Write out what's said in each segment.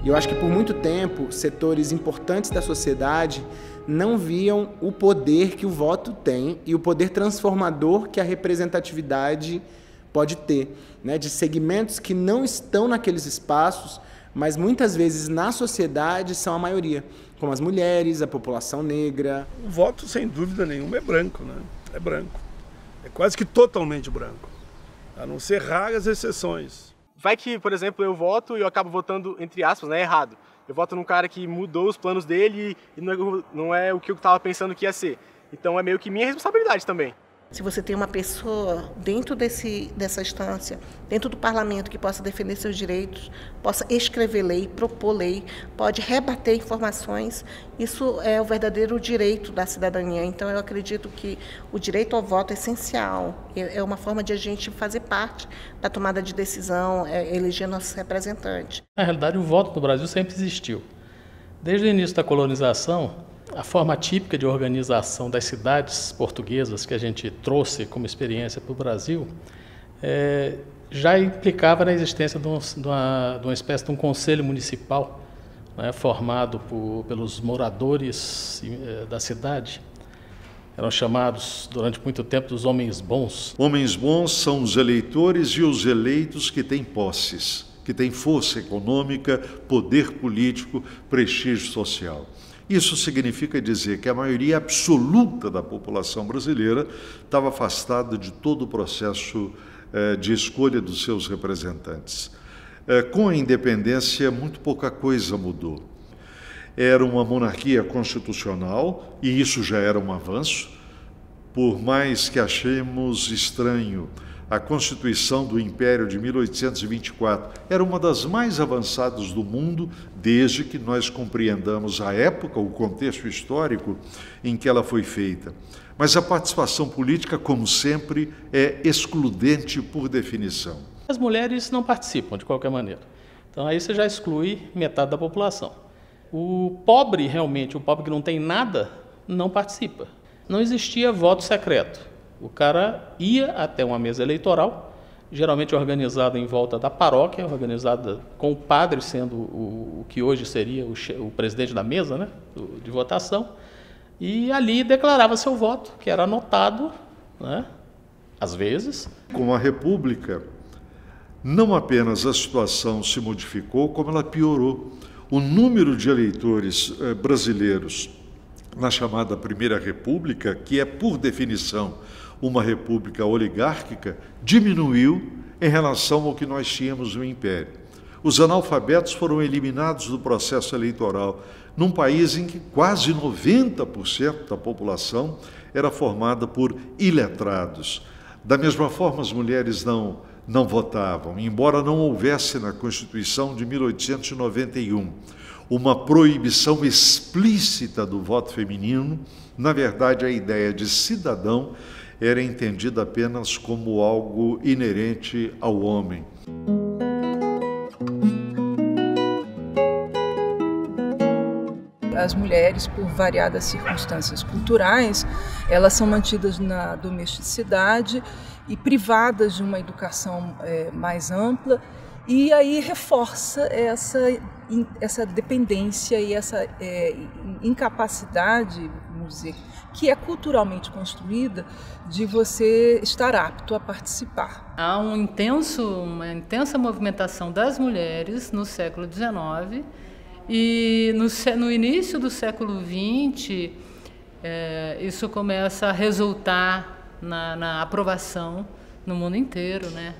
E eu acho que por muito tempo, setores importantes da sociedade não viam o poder que o voto tem e o poder transformador que a representatividade pode ter, né? De segmentos que não estão naqueles espaços, mas muitas vezes na sociedade são a maioria, como as mulheres, a população negra. O voto, sem dúvida nenhuma, é branco, né? É branco. É quase que totalmente branco, a não ser raras exceções. Vai que, por exemplo, eu voto e eu acabo votando, entre aspas, né, errado. Eu voto num cara que mudou os planos dele e não é o que eu estava pensando que ia ser. Então é meio que minha responsabilidade também. Se você tem uma pessoa dentro dessa instância, dentro do parlamento, que possa defender seus direitos, possa escrever lei, propor lei, pode rebater informações, isso é o verdadeiro direito da cidadania. Então, eu acredito que o direito ao voto é essencial, é uma forma de a gente fazer parte da tomada de decisão, eleger nossos representantes. Na realidade, o voto no Brasil sempre existiu. Desde o início da colonização, a forma típica de organização das cidades portuguesas que a gente trouxe como experiência para o Brasil já implicava na existência de uma espécie de um conselho municipal, né, formado pelos moradores da cidade. Eram chamados durante muito tempo dos homens bons. Homens bons são os eleitores e os eleitos que têm posses, que têm força econômica, poder político, prestígio social. Isso significa dizer que a maioria absoluta da população brasileira estava afastada de todo o processo de escolha dos seus representantes. Com a independência, muito pouca coisa mudou. Era uma monarquia constitucional, e isso já era um avanço. Por mais que achemos estranho, a Constituição do Império de 1824 era uma das mais avançadas do mundo, desde que nós compreendamos a época, o contexto histórico em que ela foi feita. Mas a participação política, como sempre, é excludente por definição. As mulheres não participam de qualquer maneira. Então aí você já exclui metade da população. O pobre, realmente, o pobre que não tem nada, não participa. Não existia voto secreto. O cara ia até uma mesa eleitoral, geralmente organizada em volta da paróquia, organizada com o padre sendo o que hoje seria o presidente da mesa, né, de votação, e ali declarava seu voto, que era anotado, né, às vezes. Com a República, não apenas a situação se modificou, como ela piorou. O número de eleitores brasileiros na chamada Primeira República, que é, por definição, uma república oligárquica, diminuiu em relação ao que nós tínhamos no Império. Os analfabetos foram eliminados do processo eleitoral, num país em que quase 90% da população era formada por iletrados. Da mesma forma, as mulheres não votavam, embora não houvesse na Constituição de 1891 uma proibição explícita do voto feminino. Na verdade, a ideia de cidadão era entendida apenas como algo inerente ao homem. As mulheres, por variadas circunstâncias culturais, elas são mantidas na domesticidade e privadas de uma educação mais ampla, e aí reforça essa dependência e essa incapacidade, vamos dizer, que é culturalmente construída, de você estar apto a participar. Há uma intensa movimentação das mulheres no século XIX, e no início do século XX, isso começa a resultar na aprovação no mundo inteiro, né,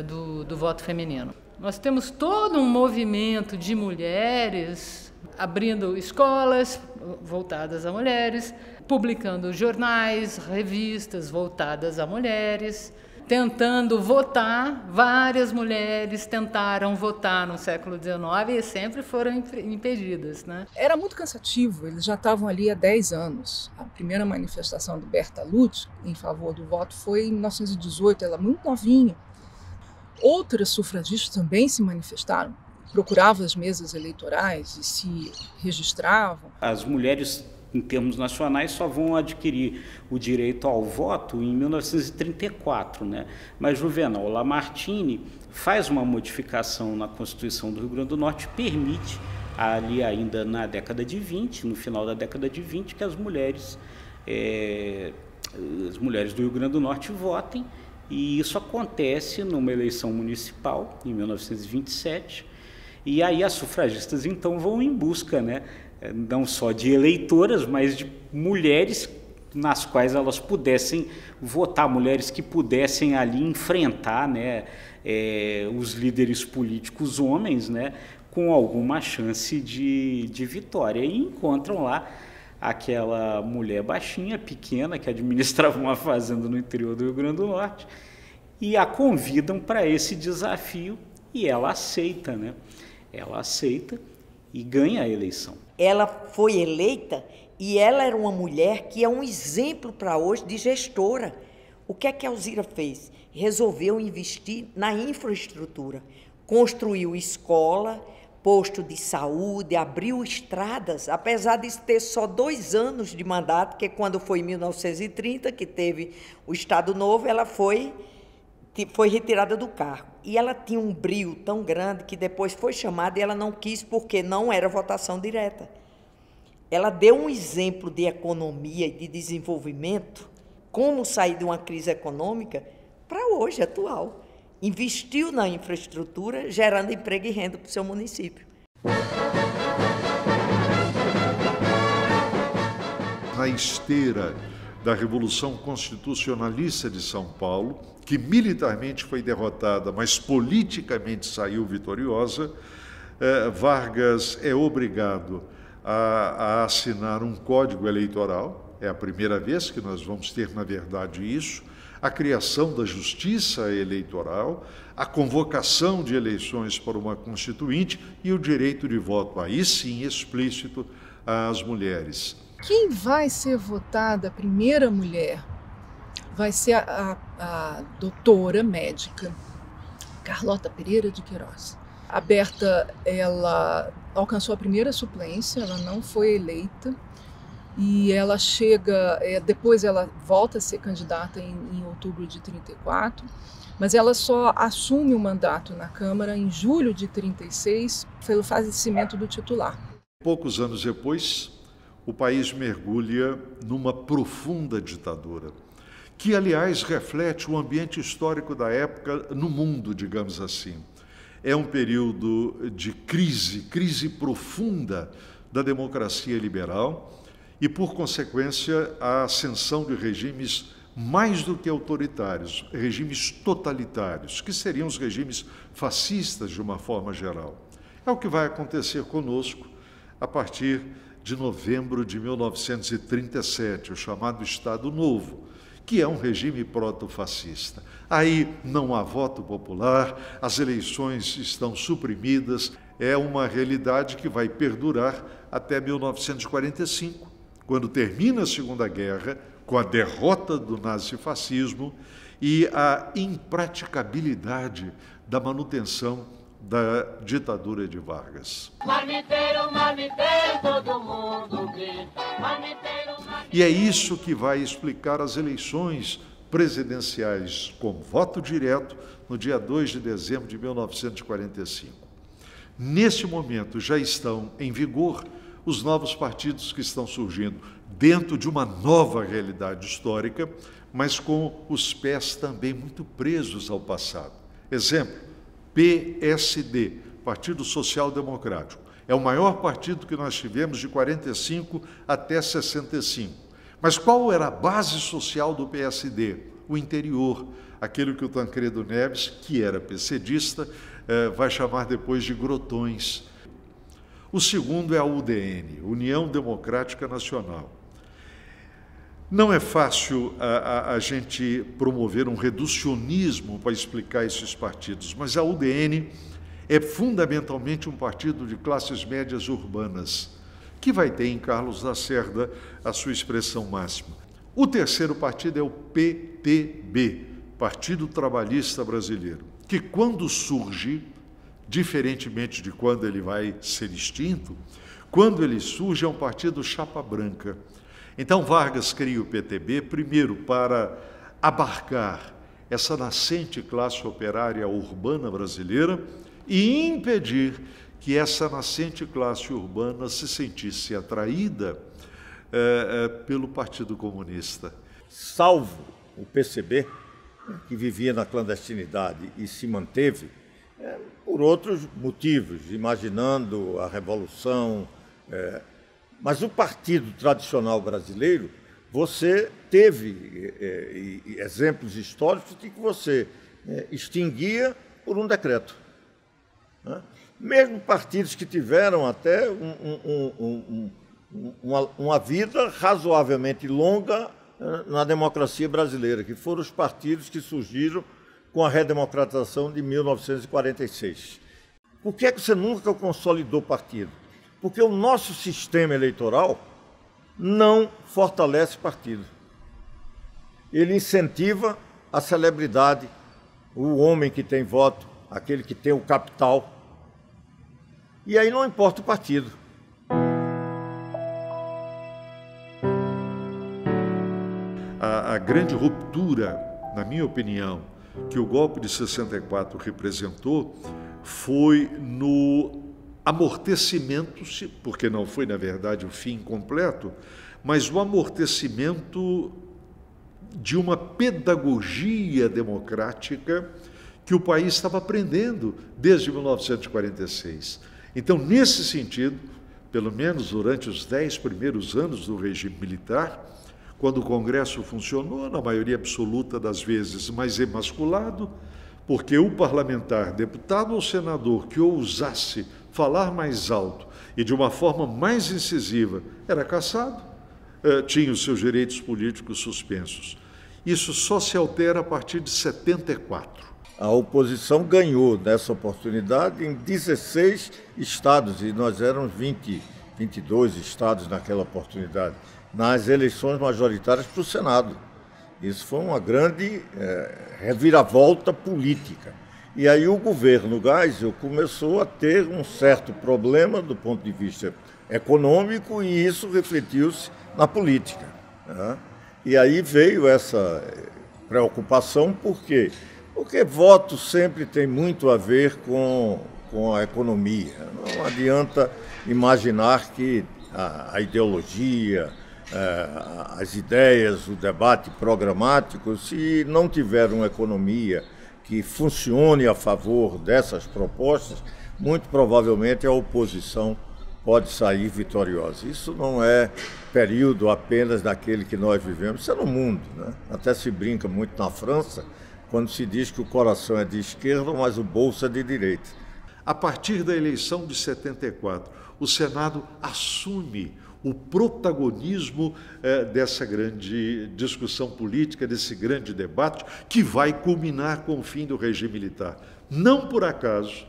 do voto feminino. Nós temos todo um movimento de mulheres abrindo escolas voltadas a mulheres, publicando jornais, revistas voltadas a mulheres, tentando votar. Várias mulheres tentaram votar no século XIX e sempre foram impedidas, né? Era muito cansativo, eles já estavam ali há 10 anos. A primeira manifestação do Bertalucci em favor do voto foi em 1918, ela muito novinha. Outras sufragistas também se manifestaram, procuravam as mesas eleitorais e se registravam. As mulheres em termos nacionais, só vão adquirir o direito ao voto em 1934, né? Mas Juvenal Lamartine faz uma modificação na Constituição do Rio Grande do Norte, permite, ali ainda na década de 20, no final da década de 20, que as mulheres do Rio Grande do Norte votem, e isso acontece numa eleição municipal, em 1927, e aí as sufragistas, então, vão em busca, né, não só de eleitoras, mas de mulheres nas quais elas pudessem votar, mulheres que pudessem ali enfrentar, né, os líderes políticos homens, né, com alguma chance de vitória. E encontram lá aquela mulher baixinha, pequena, que administrava uma fazenda no interior do Rio Grande do Norte, e a convidam para esse desafio, e ela aceita, né? Ela aceita e ganha a eleição. Ela foi eleita e ela era uma mulher que é um exemplo para hoje de gestora. O que é que a Alzira fez? Resolveu investir na infraestrutura, construiu escola, posto de saúde, abriu estradas, apesar de ter só 2 anos de mandato, que quando foi em 1930, que teve o Estado Novo, ela foi retirada do cargo. E ela tinha um brio tão grande que depois foi chamada e ela não quis porque não era votação direta. Ela deu um exemplo de economia e de desenvolvimento, como sair de uma crise econômica para hoje, atual. Investiu na infraestrutura, gerando emprego e renda para o seu município. Na esteira da Revolução Constitucionalista de São Paulo, que militarmente foi derrotada, mas politicamente saiu vitoriosa, Vargas é obrigado a assinar um código eleitoral. É a primeira vez que nós vamos ter, na verdade, isso. A criação da justiça eleitoral, a convocação de eleições para uma constituinte e o direito de voto, aí sim explícito, às mulheres. Quem vai ser votada, a primeira mulher, vai ser a doutora médica Carlota Pereira de Queiroz. A Berta, ela alcançou a primeira suplência, ela não foi eleita, e ela chega, depois ela volta a ser candidata em outubro de 34, mas ela só assume o mandato na Câmara em julho de 36, pelo falecimento do titular. Poucos anos depois, o país mergulha numa profunda ditadura, que, aliás, reflete o ambiente histórico da época no mundo, digamos assim. É um período de crise profunda da democracia liberal, e, por consequência, a ascensão de regimes mais do que autoritários, regimes totalitários, que seriam os regimes fascistas de uma forma geral. É o que vai acontecer conosco a partir de novembro de 1937, o chamado Estado Novo, que é um regime proto-fascista. Aí não há voto popular, as eleições estão suprimidas, é uma realidade que vai perdurar até 1945, quando termina a Segunda Guerra, com a derrota do nazifascismo e a impraticabilidade da manutenção da ditadura de Vargas. Marmiteiro, marmiteiro, todo mundo grita. Marmiteiro, marmiteiro. E é isso que vai explicar as eleições presidenciais com voto direto no dia 2 de dezembro de 1945. Neste momento já estão em vigor os novos partidos que estão surgindo dentro de uma nova realidade histórica, mas com os pés também muito presos ao passado. Exemplo, PSD, Partido Social Democrático. É o maior partido que nós tivemos de 45 até 65. Mas qual era a base social do PSD? O interior, aquele que o Tancredo Neves, que era PCdista, vai chamar depois de grotões. O segundo é a UDN, União Democrática Nacional. Não é fácil a gente promover um reducionismo para explicar esses partidos, mas a UDN é fundamentalmente um partido de classes médias urbanas, que vai ter em Carlos Lacerda a sua expressão máxima. O terceiro partido é o PTB, Partido Trabalhista Brasileiro, que quando surge, diferentemente de quando ele vai ser extinto, Quando ele surge, é um partido chapa branca. Então Vargas cria o PTB, primeiro para abarcar essa nascente classe operária urbana brasileira e impedir que essa nascente classe urbana se sentisse atraída pelo Partido Comunista. Salvo o PCB, que vivia na clandestinidade e se manteve, por outros motivos, imaginando a Revolução. Mas o partido tradicional brasileiro, você teve exemplos históricos de que você extinguia por um decreto. Né? Mesmo partidos que tiveram até uma vida razoavelmente longa na democracia brasileira, que foram os partidos que surgiram com a redemocratização de 1946. Por que é que você nunca consolidou partido? Porque o nosso sistema eleitoral não fortalece partido. Ele incentiva a celebridade, o homem que tem voto, aquele que tem o capital. E aí não importa o partido. A grande ruptura, na minha opinião, que o golpe de 64 representou foi no amortecimento, porque não foi, na verdade, o fim completo, mas o amortecimento de uma pedagogia democrática que o país estava aprendendo desde 1946. Então, nesse sentido, pelo menos durante os 10 primeiros anos do regime militar, quando o Congresso funcionou, na maioria absoluta das vezes, mais emasculado, porque o parlamentar, deputado ou senador que ousasse falar mais alto e de uma forma mais incisiva era cassado, tinha os seus direitos políticos suspensos. Isso só se altera a partir de 74. A oposição ganhou nessa oportunidade em 16 estados, e nós éramos 22 estados naquela oportunidade, nas eleições majoritárias para o Senado. Isso foi uma grande reviravolta política. E aí o governo Geisel começou a ter um certo problema do ponto de vista econômico e isso refletiu-se na política. Né? E aí veio essa preocupação, por quê? Porque voto sempre tem muito a ver com a economia. Não adianta imaginar que a ideologia, as ideias, o debate programático, se não tiver uma economia que funcione a favor dessas propostas, muito provavelmente a oposição pode sair vitoriosa. Isso não é período apenas daquele que nós vivemos, isso é no mundo. Né? Até se brinca muito na França, quando se diz que o coração é de esquerda, mas o bolso é de direita. A partir da eleição de 74, o Senado assume o protagonismo dessa grande discussão política, desse grande debate, que vai culminar com o fim do regime militar. Não por acaso,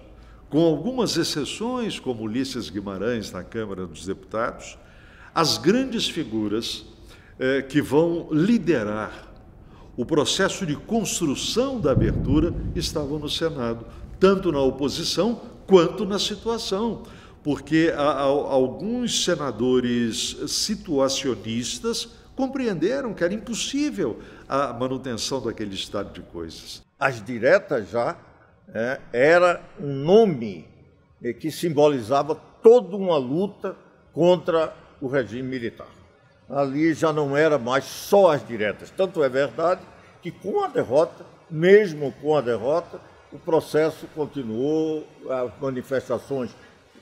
com algumas exceções, como Ulisses Guimarães na Câmara dos Deputados, as grandes figuras que vão liderar o processo de construção da abertura estavam no Senado, tanto na oposição quanto na situação, porque alguns senadores situacionistas compreenderam que era impossível a manutenção daquele estado de coisas. As diretas já era um nome que simbolizava toda uma luta contra o regime militar. Ali já não era mais só as diretas. Tanto é verdade que com a derrota, mesmo com a derrota, o processo continuou, as manifestações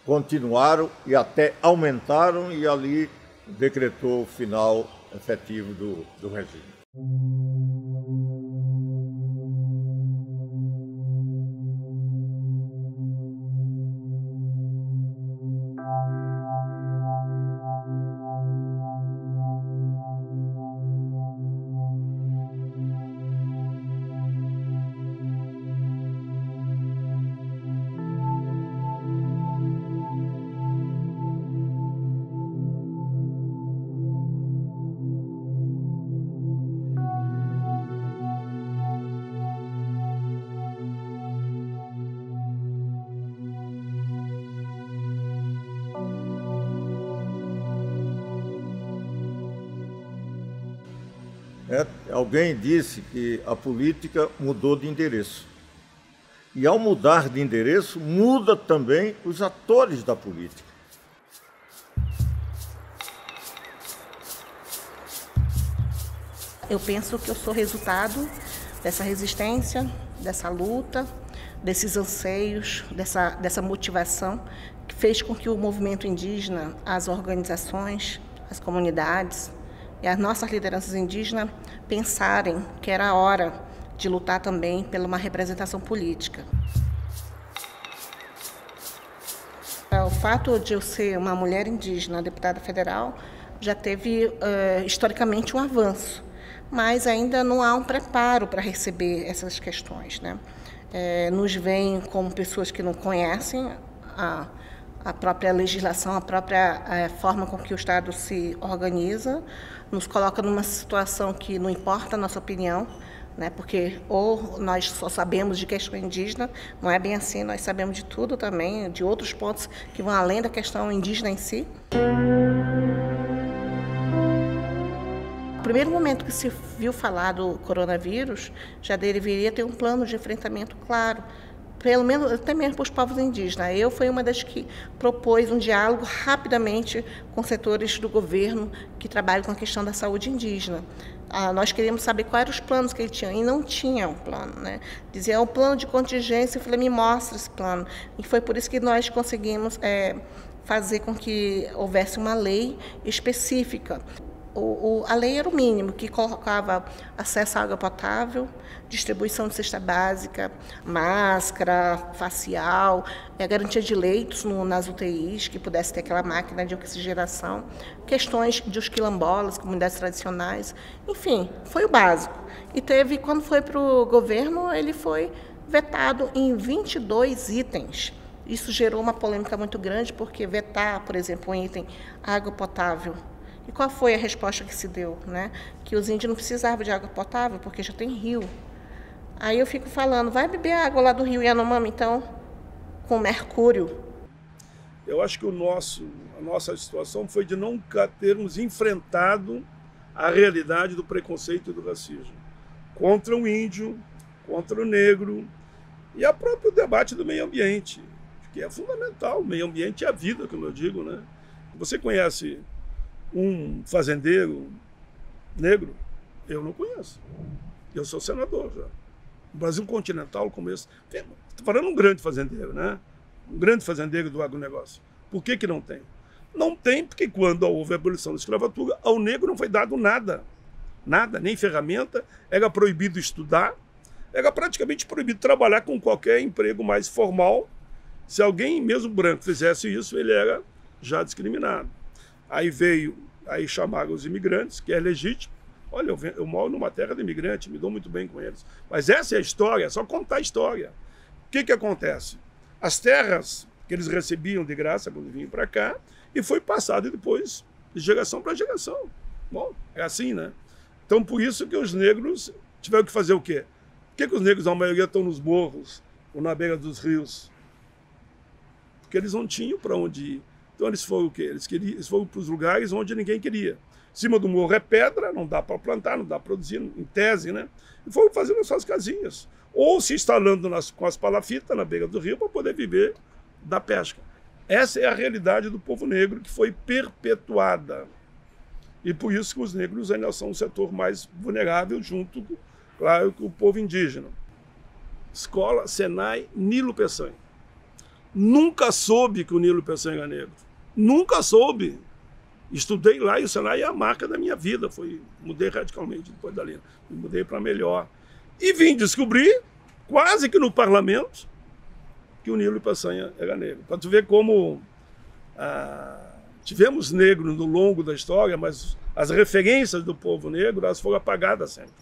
continuaram e até aumentaram e ali decretou o final efetivo do regime. Alguém disse que a política mudou de endereço. E ao mudar de endereço, muda também os atores da política. Eu penso que eu sou resultado dessa resistência, dessa luta, desses anseios, dessa motivação que fez com que o movimento indígena, as organizações, as comunidades e as nossas lideranças indígenas pensarem que era a hora de lutar também pela uma representação política. O fato de eu ser uma mulher indígena, deputada federal, já teve historicamente um avanço, mas ainda não há um preparo para receber essas questões, né? Nos veem como pessoas que não conhecem a própria legislação, a própria forma com que o Estado se organiza, nos coloca numa situação que não importa a nossa opinião, né? Porque ou nós só sabemos de questão indígena, não é bem assim, nós sabemos de tudo também, de outros pontos que vão além da questão indígena em si. No primeiro momento que se viu falar do coronavírus, já deveria ter um plano de enfrentamento claro, pelo menos até mesmo para os povos indígenas. Eu fui uma das que propôs um diálogo rapidamente com setores do governo que trabalham com a questão da saúde indígena. Nós queríamos saber quais eram os planos que ele tinha, e não tinha um plano, né? Dizia, o plano de contingência, eu falei, me mostra esse plano. E foi por isso que nós conseguimos fazer com que houvesse uma lei específica. A lei era o mínimo, que colocava acesso à água potável, distribuição de cesta básica, máscara facial, garantia de leitos nas UTIs, que pudesse ter aquela máquina de oxigenação, questões dos quilombolas, comunidades tradicionais, enfim, foi o básico. E quando foi para o governo, ele foi vetado em 22 itens. Isso gerou uma polêmica muito grande, porque vetar, por exemplo, um item água potável. E qual foi a resposta que se deu, né? Que os índios não precisavam de água potável, porque já tem rio. Aí eu fico falando, vai beber água lá do rio Yanomami, então, com mercúrio. Eu acho que a nossa situação foi de nunca termos enfrentado a realidade do preconceito e do racismo. Contra o índio, contra o negro, e o próprio debate do meio ambiente, que é fundamental. O meio ambiente é a vida, como eu digo, né? Você conhece um fazendeiro negro? Eu não conheço. Eu sou senador já. No Brasil continental, como esse. Estou falando um grande fazendeiro, né? Um grande fazendeiro do agronegócio. Por que não tem? Não tem porque quando houve a abolição da escravatura, ao negro não foi dado nada. Nada, nem ferramenta. Era proibido estudar. Era praticamente proibido trabalhar com qualquer emprego mais formal. Se alguém, mesmo branco, fizesse isso, ele era já discriminado. Aí chamaram os imigrantes, que é legítimo. Olha, eu moro numa terra de imigrante, me dou muito bem com eles. Mas essa é a história, é só contar a história. O que acontece? As terras que eles recebiam de graça quando vinham para cá, e foi passado depois de geração para geração. Bom, é assim, né? Então, por isso que os negros tiveram que fazer o quê? Por que os negros, a maioria, estão nos morros ou na beira dos rios? Porque eles não tinham para onde ir. Então eles foram o quê? Eles foram para os lugares onde ninguém queria. Em cima do morro é pedra, não dá para plantar, não dá para produzir, em tese, né? E foram fazendo as suas casinhas. Ou se instalando com as palafitas na beira do rio para poder viver da pesca. Essa é a realidade do povo negro que foi perpetuada. E por isso que os negros ainda são o setor mais vulnerável junto, claro, com o povo indígena. Escola Senai Nilo Peçanha. Nunca soube que o Nilo Peçanha era negro. Nunca soube. Estudei lá e o Senai é a marca da minha vida. Mudei radicalmente depois dali. Mudei para melhor. E vim descobrir, quase que no parlamento, que o Nilo Peçanha era negro. Para tu ver como tivemos negros no longo da história, mas as referências do povo negro elas foram apagadas sempre.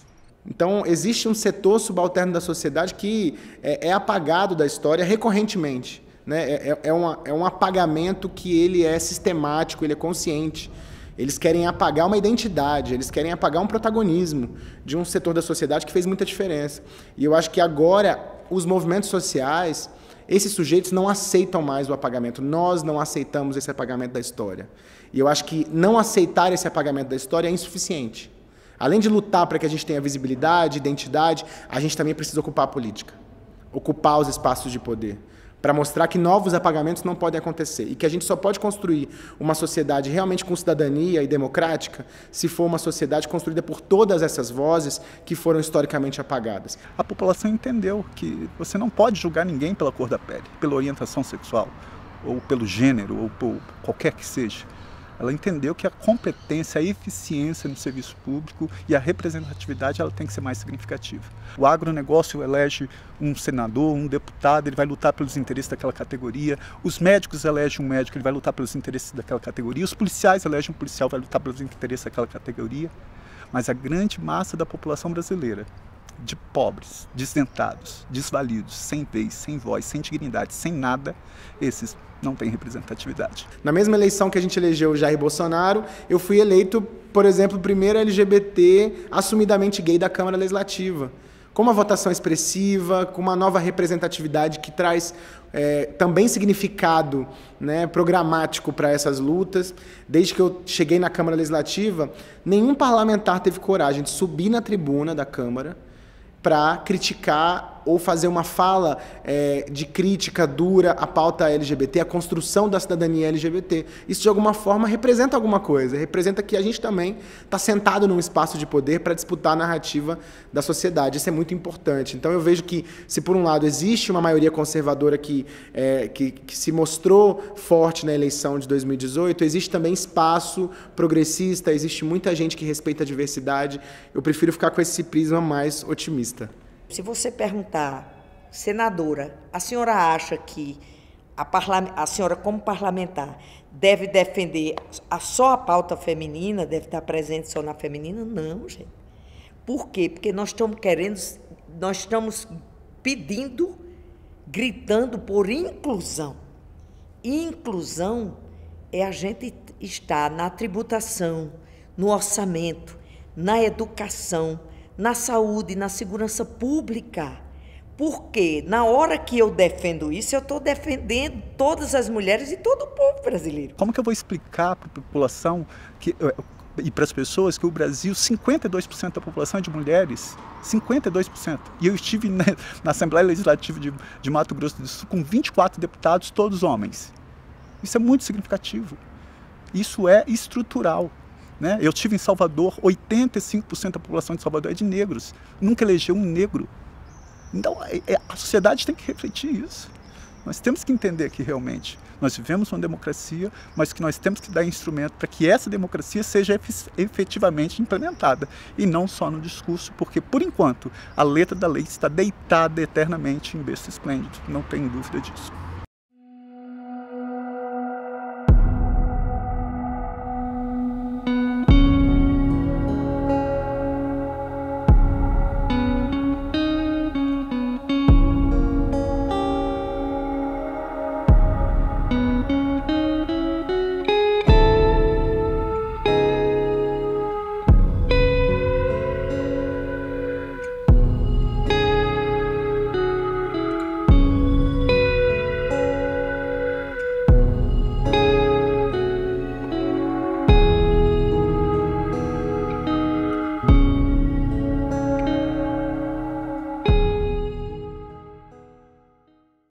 Então, existe um setor subalterno da sociedade que é apagado da história recorrentemente. Né? É um apagamento que ele é sistemático, ele é consciente. Eles querem apagar uma identidade, eles querem apagar um protagonismo de um setor da sociedade que fez muita diferença. E eu acho que agora os movimentos sociais, esses sujeitos não aceitam mais o apagamento. Nós não aceitamos esse apagamento da história. E eu acho que não aceitar esse apagamento da história é insuficiente. Além de lutar para que a gente tenha visibilidade, identidade, a gente também precisa ocupar a política, ocupar os espaços de poder, para mostrar que novos apagamentos não podem acontecer e que a gente só pode construir uma sociedade realmente com cidadania e democrática se for uma sociedade construída por todas essas vozes que foram historicamente apagadas. A população entendeu que você não pode julgar ninguém pela cor da pele, pela orientação sexual, ou pelo gênero, ou por qualquer que seja. Ela entendeu que a competência, a eficiência no serviço público e a representatividade ela tem que ser mais significativa. O agronegócio elege um senador, um deputado, ele vai lutar pelos interesses daquela categoria. Os médicos elegem um médico, ele vai lutar pelos interesses daquela categoria. Os policiais elegem um policial, vai lutar pelos interesses daquela categoria. Mas a grande massa da população brasileira, de pobres, desdentados, desvalidos, sem vez, sem voz, sem dignidade, sem nada, esses não têm representatividade. Na mesma eleição que a gente elegeu o Jair Bolsonaro, eu fui eleito, por exemplo, o primeiro LGBT assumidamente gay da Câmara Legislativa, com uma votação expressiva, com uma nova representatividade que traz também significado, né, programático para essas lutas. Desde que eu cheguei na Câmara Legislativa, nenhum parlamentar teve coragem de subir na tribuna da Câmara para criticar ou fazer uma fala de crítica dura à pauta LGBT, à construção da cidadania LGBT. Isso, de alguma forma, representa alguma coisa, representa que a gente também está sentado num espaço de poder para disputar a narrativa da sociedade. Isso é muito importante. Então, eu vejo que, se por um lado existe uma maioria conservadora que se mostrou forte na eleição de 2018, existe também espaço progressista, existe muita gente que respeita a diversidade. Eu prefiro ficar com esse prisma mais otimista. Se você perguntar, senadora, a senhora acha que a senhora, como parlamentar, deve defender só a pauta feminina, deve estar presente só na feminina? Não, gente. Por quê? Porque nós estamos pedindo, gritando por inclusão. Inclusão é a gente estar na tributação, no orçamento, na educação, na saúde, na segurança pública. Porque na hora que eu defendo isso, eu estou defendendo todas as mulheres e todo o povo brasileiro. Como que eu vou explicar para a população e para as pessoas que o Brasil, 52% da população é de mulheres? 52%. E eu estive na Assembleia Legislativa de Mato Grosso do Sul com 24 deputados, todos homens. Isso é muito significativo. Isso é estrutural. Eu estive em Salvador, 85% da população de Salvador é de negros. Nunca elegeu um negro. Então, a sociedade tem que refletir isso. Nós temos que entender que realmente nós vivemos uma democracia, mas que nós temos que dar instrumento para que essa democracia seja efetivamente implementada. E não só no discurso, porque, por enquanto, a letra da lei está deitada eternamente em berço esplêndido. Não tenho dúvida disso.